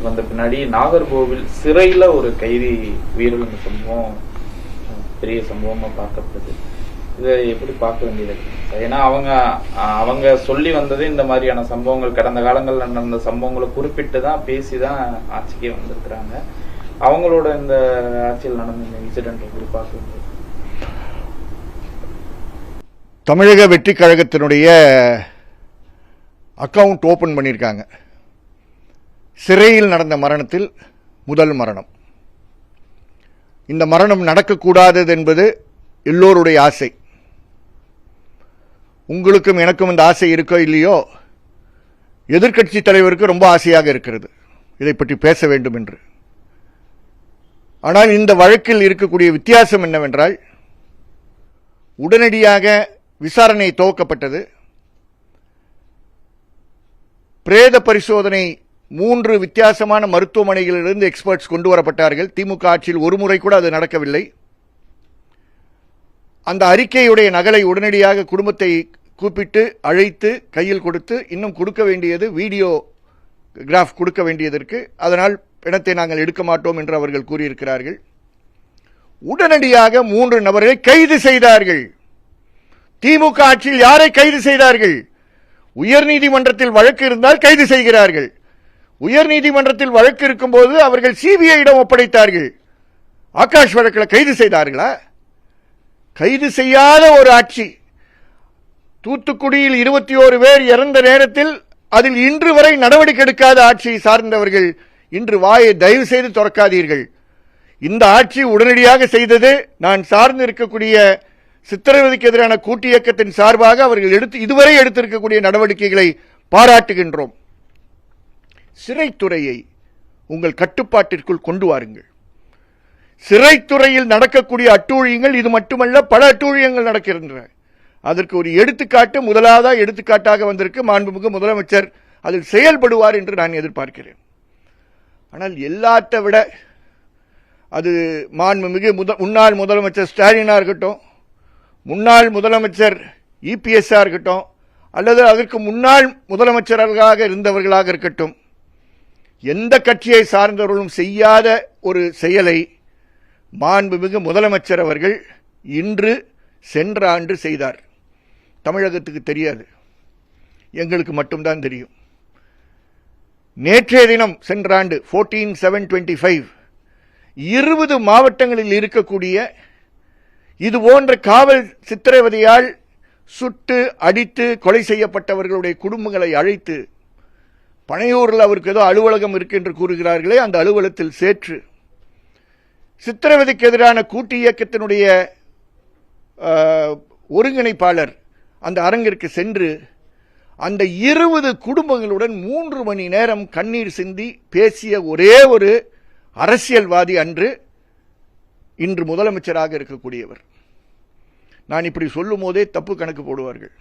வந்த பின்னாடி நாகர்கோவில் சிறையில ஒரு கைதி உயிரிழந்த சம்பவம் பெரிய சம்பவமா பார்க்கப்படுது. இதை எப்படி பார்க்க வேண்டியது? ஏன்னா அவங்க சொல்லி வந்தது இந்த மாதிரியான சம்பவங்கள், கடந்த காலங்கள்ல நடந்த சம்பவங்களை குறிப்பிட்டு தான் பேசிதான் ஆட்சிக்கே வந்திருக்கிறாங்க. அவங்களோட இந்த ஆட்சியில் நடந்த இந்த இன்சிடென்ட் எப்படி பார்க்க வேண்டியது? தமிழக வெற்றி கழகத்தினுடைய அக்கவுண்ட் ஓபன் பண்ணியிருக்காங்க. சிறையில் நடந்த மரணத்தில் முதல் மரணம். இந்த மரணம் நடக்கக்கூடாதது என்பது எல்லோருடைய ஆசை. உங்களுக்கும் எனக்கும் இந்த ஆசை இருக்கோ இல்லையோ, எதிர்க்கட்சி தலைவருக்கு ரொம்ப ஆசையாக இருக்கிறது இதை பற்றி பேச வேண்டும் என்று. ஆனால் இந்த வழக்கில் இருக்கக்கூடிய வித்தியாசம் என்னவென்றால், உடனடியாக விசாரணை துவக்கப்பட்டது. பிரேத பரிசோதனை 3 வித்தியாசமான மருத்துவமனைகளிலிருந்து எக்ஸ்பர்ட்ஸ் கொண்டு வரப்பட்டார்கள். திமுக ஆட்சியில் ஒரு முறை கூட அது நடக்கவில்லை. அந்த அறிக்கையுடைய நகலை உடனடியாக குடும்பத்தை கூப்பிட்டு அழைத்து கையில் கொடுத்து, இன்னும் கொடுக்க வேண்டியது வீடியோ கிராஃப் கொடுக்க வேண்டியதற்கு, அதனால் பிணத்தை நாங்கள் எடுக்க மாட்டோம் என்று அவர்கள் கூறியிருக்கிறார்கள். உடனடியாக 3 நபர்களை கைது செய்தார்கள். திமுக ஆட்சியில் யாரை கைது செய்தார்கள்? உயர்நீதிமன்றத்தில் வழக்கு இருந்தால் கைது செய்கிறார்கள். உயர்நீதிமன்றத்தில் வழக்கு இருக்கும்போது அவர்கள் சிபிஐயிடம் ஒப்படைத்தார்கள். ஆகாஷ் வழக்கில் கைது செய்தார்களா? கைது செய்யாத ஒரு ஆட்சி. தூத்துக்குடியில் 21 பேர் இறந்த நேரத்தில் அதில் இன்று வரை நடவடிக்கை எடுக்காத ஆட்சியை சார்ந்தவர்கள் இன்று வாயை தயவு செய்து திறக்காதீர்கள். இந்த ஆட்சி உடனடியாக செய்தது. நான் சார்ந்து இருக்கக்கூடிய சித்திரவதைக்கு எதிரான கூட்டு இயக்கத்தின் சார்பாக அவர்கள் இதுவரை எடுத்திருக்கக்கூடிய நடவடிக்கைகளை பாராட்டுகின்றோம். சிறைத்துறையை உங்கள் கட்டுப்பாட்டிற்குள் கொண்டு வாருங்கள். சிறைத்துறையில் நடக்கக்கூடிய அட்டூழியங்கள் இது மட்டுமல்ல, பல அட்டூழியங்கள் நடக்கின்றன. அதற்கு ஒரு எடுத்துக்காட்டாக வந்திருக்கு மாண்புமிகு முதலமைச்சர். அதில் செயல்படுவார் என்று நான் எதிர்பார்க்கிறேன். ஆனால் எல்லாத்தை விட அது மாண்புமிகு முன்னாள் முதலமைச்சர் ஸ்டாலினா இருக்கட்டும், முன்னாள் முதலமைச்சர் இபிஎஸ் இருக்கட்டும், அல்லது அதற்கு முன்னாள் முதலமைச்சர்களாக இருந்தவர்களாக இருக்கட்டும், எந்த கட்சியை சார்ந்தவர்களும் செய்யாத ஒரு செயலை மாண்புமிகு முதலமைச்சர் அவர்கள் சென்ற ஆண்டு செய்தார். தமிழகத்துக்கு தெரியாது, எங்களுக்கு மட்டும்தான் தெரியும். நேற்றைய தினம் சென்ற ஆண்டு 14/7/25 20 மாவட்டங்களில் இருக்கக்கூடிய இது போன்ற காவல் சித்திரவதையால் சுட்டு அடித்து கொலை செய்யப்பட்டவர்களுடைய குடும்பங்களை அழைத்து, பனையூரில் அவருக்கு ஏதோ அலுவலகம் இருக்கு என்று கூறுகிறார்களே, அந்த அலுவலகத்தில் சேற்று சித்திரவதைக்கு எதிரான கூட்டு இயக்கத்தினுடைய ஒருங்கிணைப்பாளர் அந்த அரங்கிற்கு சென்று அந்த 20 குடும்பங்களுடன் 3 மணி நேரம் கண்ணீர் சிந்தி பேசிய ஒரே ஒரு அரசியல்வாதி இன்று முதலமைச்சராக இருக்கக்கூடியவர். நான் இப்படி சொல்லும் போதே தப்பு கணக்கு போடுவார்கள்.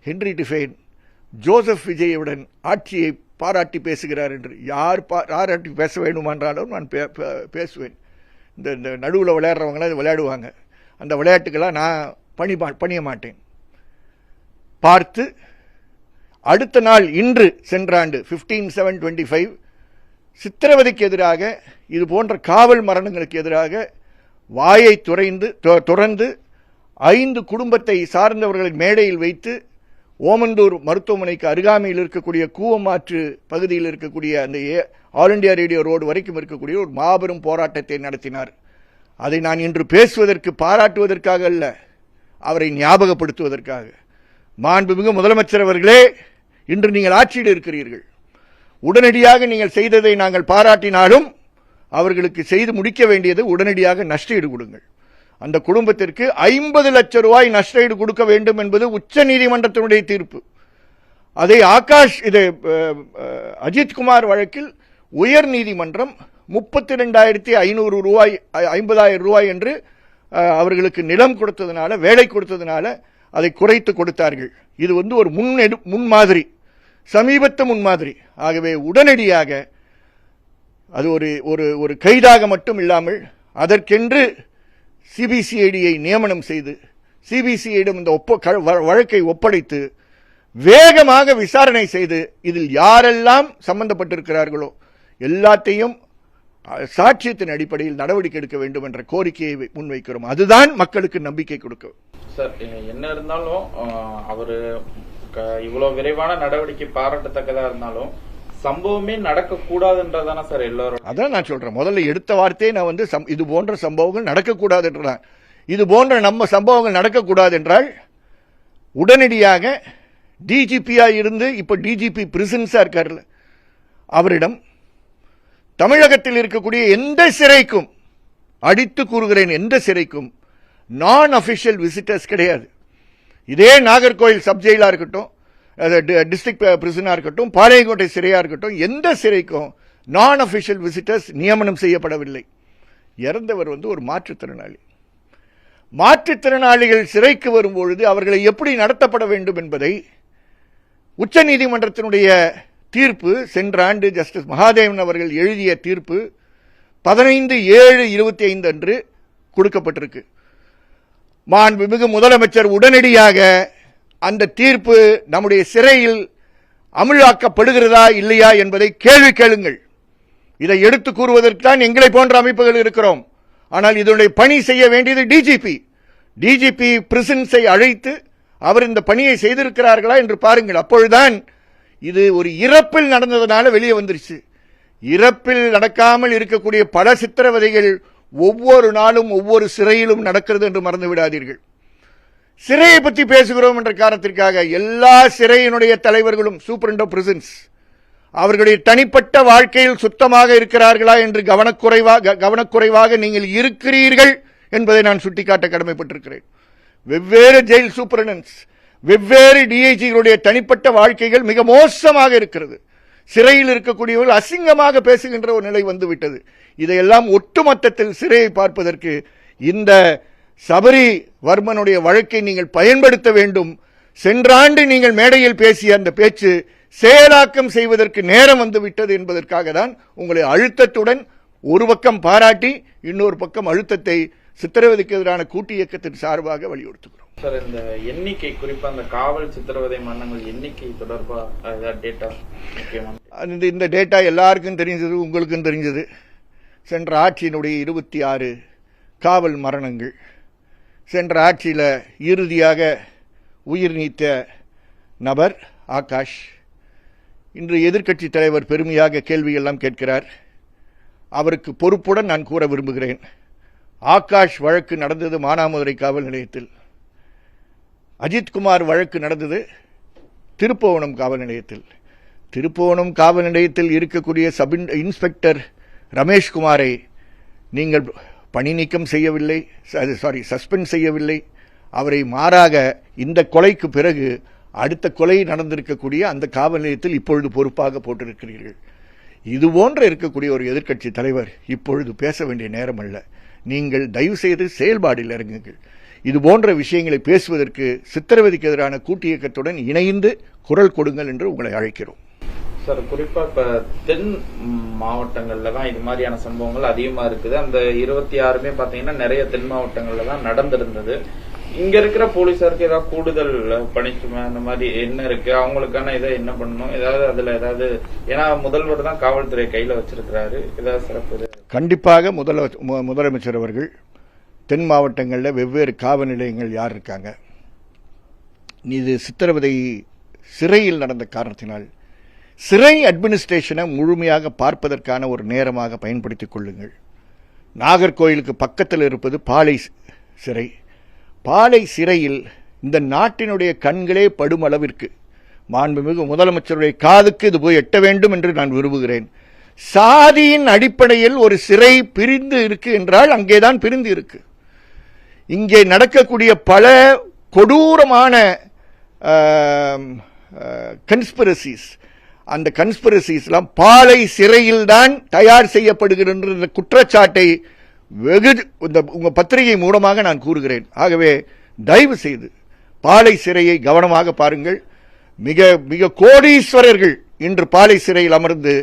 ஹென்றி டிஃபைன் ஜோசப் விஜயுடன் ஆட்சியை பாராட்டி பேசுகிறார் என்று. யார் பாராட்டி பேச வேண்டுமானாலும் நான் பேசுவேன். இந்த நடுவில் விளையாடுறவங்களாம் விளையாடுவாங்க. அந்த விளையாட்டுக்கெல்லாம் நான் பணிய மாட்டேன். பார்த்து அடுத்த நாள் இன்று சென்ற ஆண்டு 15/7/25 சித்திரவதைக்கு எதிராக, இது போன்ற காவல் மரணங்களுக்கு எதிராக வாயை துறந்து 5 குடும்பத்தை சார்ந்தவர்களின் மேடையில் வைத்து ஓமந்தூர் மருத்துவமனைக்கு அருகாமையில் இருக்கக்கூடிய கூவமாற்று பகுதியில் இருக்கக்கூடிய அந்த ஆல் இண்டியா ரேடியோ ரோடு வரைக்கும் இருக்கக்கூடிய ஒரு மாபெரும் போராட்டத்தை நடத்தினார். அதை நான் இன்று பேசுவதற்கு, பாராட்டுவதற்காக அல்ல, அவரை ஞாபகப்படுத்துவதற்காக. மாண்புமிகு முதலமைச்சர் அவர்களே, இன்று நீங்கள் ஆட்சியில் இருக்கிறீர்கள். உடனடியாக நீங்கள் செய்ததை நாங்கள் பாராட்டினாலும் அவர்களுக்கு செய்து முடிக்க வேண்டியது உடனடியாக நஷ்டஈடு கொடுங்கள். அந்த குடும்பத்திற்கு 50 லட்சம் ரூபாய் நஷ்டஈடு கொடுக்க வேண்டும் என்பது உச்ச நீதிமன்றத்தினுடைய தீர்ப்பு. அதை அஜித்குமார் வழக்கில் உயர் நீதிமன்றம் 32,500 ரூபாய் 50,000 ரூபாய் என்று அவர்களுக்கு நிலம் கொடுத்ததுனால, வேலை கொடுத்ததுனால அதை குறைத்து கொடுத்தார்கள். இது ஒரு முன்மாதிரி, சமீபத்த முன்மாதிரி. ஆகவே உடனடியாக அது ஒரு கைதாக மட்டும் இல்லாமல் அதற்கென்று சிபிசிஐடியை நியமனம் செய்து சிபிசிஐடியிடம் இந்த வழக்கை ஒப்படைத்து வேகமாக விசாரணை செய்து இதில் யாரெல்லாம் சம்பந்தப்பட்டிருக்கிறார்களோ, எல்லாத்தையும் சாட்சியத்தின் அடிப்படையில் நடவடிக்கை எடுக்க வேண்டும் என்ற கோரிக்கையை முன்வைக்கிறோம். அதுதான் மக்களுக்கு நம்பிக்கை கொடுக்கும். சார், என்ன இருந்தாலும் அவரு இவ்வளவு விரைவான நடவடிக்கை பாராட்டத்தக்கதா இருந்தாலும் சம்பவமே நடக்க கூடாதுன்றதானே சார் எல்லாரும். அதான் நான் சொல்றேன், முதல்ல எடுத்த வார்த்தையை நான் இது போன்ற சம்பவங்கள் நடக்கக்கூடாது என்றான். இது போன்ற நம்ம சம்பவங்கள் நடக்கக்கூடாது என்றால் உடனடியாக டிஜிபியா இருந்து இப்ப டிஜிபி பிரிசன்ஸா இருக்காருல்ல, அவரிடம் தமிழகத்தில் இருக்கக்கூடிய எந்த சிறைக்கும், அடித்து கூறுகிறேன், எந்த சிறைக்கும் நான் அபிஷியல் விசிட்டர்ஸ் கிடையாது. இதே நாகர்கோயில் சப் ஜெயிலா இருக்கட்டும், டிஸ்ட்ரிக்ட் பிரிசனா இருக்கட்டும், பாளையங்கோட்டை சிறையா இருக்கட்டும், எந்த சிறைக்கும் நான் அபிஷியல் விசிட்டர்ஸ் நியமனம் செய்யப்படவில்லை. இறந்தவர் ஒரு மாற்றுத்திறனாளி. மாற்றுத்திறனாளிகள் சிறைக்கு வரும்பொழுது அவர்களை எப்படி நடத்தப்பட வேண்டும் என்பதை உச்சநீதிமன்றத்தினுடைய தீர்ப்பு, சென்ற ஆண்டு ஜஸ்டிஸ் மகாதேவன் அவர்கள் எழுதிய தீர்ப்பு 15/7/25 அன்று கொடுக்கப்பட்டிருக்கு. மாண்புமிகு முதலமைச்சர் உடனடியாக அந்த தீர்ப்பு நம்முடைய சிறையில் அமலாக்கப்படுகிறதா இல்லையா என்பதை கேள்வி கேளுங்கள். இதை எடுத்து கூறுவதற்கு தான் எங்களை போன்ற அமைப்புகள் இருக்கிறோம். ஆனால் இதனுடைய பணி செய்ய வேண்டியது டிஜிபி பிரிசன்ஸை அழைத்து அவர் இந்த பணியை செய்திருக்கிறார்களா என்று பாருங்கள். அப்பொழுதுதான் இது ஒரு இறப்பில் நடந்ததனால வெளியே வந்துருச்சு. இறப்பில் நடக்காமல் இருக்கக்கூடிய பல சித்திரவதைகள் ஒவ்வொரு நாளும் ஒவ்வொரு சிறையிலும் நடக்கிறது என்று மறந்து விடாதீர்கள். சிறையை பற்றி பேசுகிறோம் என்ற காரணத்திற்காக எல்லா சிறையினுடைய தலைவர்களும் சூப்பரண்ட் ஆஃப் பிரிசன்ஸ் அவர்களுடைய தனிப்பட்ட வாழ்க்கையில் சுத்தமாக இருக்கிறார்களா என்று கவனக்குறைவாக நீங்கள் இருக்கிறீர்கள் என்பதை நான் சுட்டிக்காட்ட கடமைப்பட்டிருக்கிறேன். வெவ்வேறு ஜெயில் சூப்பரண்டன்ட்ஸ், வெவ்வேறு டிஐஜிகளுடைய தனிப்பட்ட வாழ்க்கைகள் மிக மோசமாக இருக்கிறது. சிறையில் இருக்கக்கூடியவர்கள் அசிங்கமாக பேசுகின்ற ஒரு நிலை வந்துவிட்டது. இதையெல்லாம் ஒட்டுமொத்தத்தில் சிறையை பார்ப்பதற்கு இந்த சபரி வர்மனுடைய வழக்கை நீங்கள் பயன்படுத்த வேண்டும். சென்ற ஆண்டு நீங்கள் மேடையில் பேசிய அந்த பேச்சு செயலாக்கம் செய்வதற்கு நேரம் வந்துவிட்டது என்பதற்காக தான் உங்களை அழுத்தத்துடன் ஒரு பக்கம் பாராட்டி இன்னொரு பக்கம் அழுத்தத்தை சித்திரவதைக்கு எதிரான கூட்டு இயக்கத்தின் சார்பாக வலியுறுத்துகிறோம். சார், இந்த எண்ணிக்கை, குறிப்பா அந்த காவல் சித்திரவதை மரணங்கள் எண்ணிக்கை தொடர்பாக டேட்டா முக்கியமான இந்த டேட்டா எல்லாருக்கும் தெரிஞ்சது, உங்களுக்கும் தெரிஞ்சது. சென்ற ஆட்சியினுடைய 26 காவல் மரணங்கள். சென்ற ஆட்சியில் இறுதியாக உயிர் நீத்த நபர் ஆகாஷ். இன்று எதிர்க்கட்சி தலைவர் பெருமையாக கேள்வியெல்லாம் கேட்கிறார். அவருக்கு பொறுப்புடன் நான் கூற விரும்புகிறேன், ஆகாஷ் வழக்கு நடந்தது மானாமதுரை காவல் நிலையத்தில். அஜித்குமார் வழக்கு நடந்தது திருப்புவனம் காவல் நிலையத்தில். திருப்புவனம் காவல் நிலையத்தில் இருக்கக்கூடிய சப் இன்ஸ்பெக்டர் ரமேஷ்குமாரை நீங்கள் பணி நீக்கம் செய்யவில்லை, சஸ்பெண்ட் செய்யவில்லை. அவரை மாறாக இந்த கொலைக்கு பிறகு அடுத்த கொலை நடந்திருக்கக்கூடிய அந்த காவல் நிலையத்தில் இப்பொழுது பொறுப்பாக போட்டிருக்கிறீர்கள். இது போன்ற இருக்கக்கூடிய ஒரு எதிர்க்கட்சி தலைவர் இப்பொழுது பேச வேண்டிய நேரம் அல்ல. நீங்கள் தயவு செய்து செயல்பாடில் இறங்குங்கள். இது போன்ற விஷயங்களை பேசுவதற்கு சித்திரவதைக்கு எதிரான கூட்டு இயக்கத்துடன் இணைந்து குரல் கொடுங்கள் என்று உங்களை அழைக்கிறோம். சார், குறிப்பா இப்ப தென் மாவட்டங்கள்ல தான் இது மாதிரியான சம்பவங்கள் அதிகமா இருக்குது. அந்த 26மே பாத்தீங்கன்னா நிறைய தென் மாவட்டங்கள்ல தான் நடந்திருந்தது. இங்க இருக்கிற போலீசாருக்கு ஏதாவது கூடுதல் பணிச்சுமை அந்த மாதிரி என்ன இருக்கு, அவங்களுக்கான இதை என்ன பண்ணணும், ஏதாவது அதுல ஏதாவது, ஏன்னா முதல்வர் தான் காவல்துறை கையில வச்சிருக்கிறாரு, ஏதாவது சிறப்பு? கண்டிப்பாக முதலமைச்சர் அவர்கள் தென் மாவட்டங்களில் வெவ்வேறு காவல் நிலையங்கள் யார் இருக்காங்க, இது சித்திரவதை சிறையில் நடந்த காரணத்தினால் சிறை அட்மினிஸ்ட்ரேஷனை முழுமையாக பார்ப்பதற்கான ஒரு நேரமாக பயன்படுத்திக் கொள்ளுங்கள். நாகர்கோயிலுக்கு பக்கத்தில் இருப்பது பாளை சிறை. பாளை சிறையில் இந்த நாட்டினுடைய கண்களே படும் அளவிற்கு மாண்புமிகு முதலமைச்சருடைய காதுக்கு இது போய் எட்ட வேண்டும் என்று நான் விரும்புகிறேன். சாதியின் அடிப்படையில் ஒரு சிறை பிரிந்து இருக்கு என்றால் அங்கேதான் பிரிந்து இருக்கு. இங்கே நடக்கக்கூடிய பல கொடூரமான கன்ஸ்பிரசிஸ், அந்த கன்ஸ்பிரசிஸ்லாம் பாளை சிறையில் தான் தயார் செய்யப்படுகின்ற குற்றச்சாட்டை வெகு உங்க பத்திரிகை மூலமாக நான் கூறுகிறேன். ஆகவே தயவு செய்து பாளை சிறையை கவனமாக பாருங்கள். மிக மிக கோடீஸ்வரர்கள் இன்று பாளை சிறையில் அமர்ந்து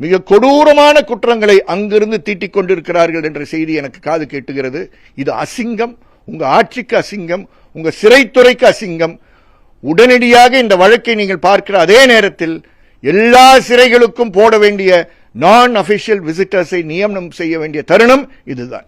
மிக கொடூரமான குற்றங்களை அங்கிருந்து தீட்டிக் கொண்டிருக்கிறார்கள் என்ற செய்தி எனக்கு காது கேட்டுகிறது. இது அசிங்கம், உங்க ஆட்சிக்கு அசிங்கம், உங்க சிறைத்துறைக்கு அசிங்கம். உடனடியாக இந்த வழக்கை நீங்கள் பார்க்கிற அதே நேரத்தில் எல்லா சிறைகளுக்கும் போட வேண்டிய நான் அபிஷியல் விசிட்டர்ஸை நியமனம் செய்ய வேண்டிய தருணம் இதுதான்.